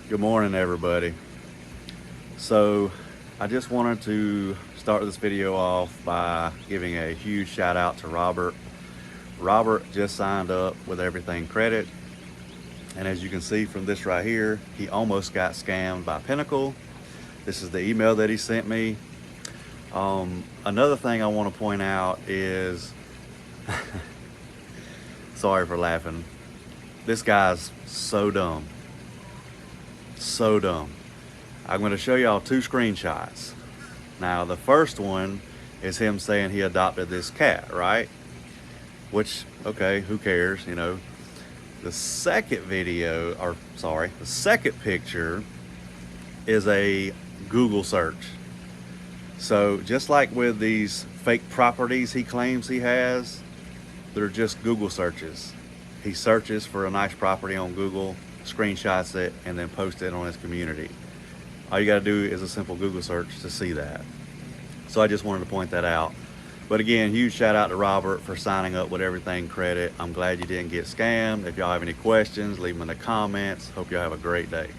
Good morning, everybody. So I just wanted to start this video off by giving a huge shout out to Robert. Robert just signed up with Everything Credit, and as you can see from this right here, he almost got scammed by Pinnacle. This is the email that he sent me. Another thing I want to point out is sorry for laughing, this guy's so dumb. So dumb. I'm going to show y'all two screenshots. Now, the first one is him saying he adopted this cat, right? Which, okay, who cares, you know. The second the second picture is a Google search. So just like with these fake properties he claims he has, they're just Google searches. He searches for a nice property on Google, screenshots it, and then posts it on his community. All you gotta do is a simple Google search to see that. So I just wanted to point that out. But again, huge shout out to Robert for signing up with Everything Credit. I'm glad you didn't get scammed. If y'all have any questions, leave them in the comments. Hope y'all have a great day.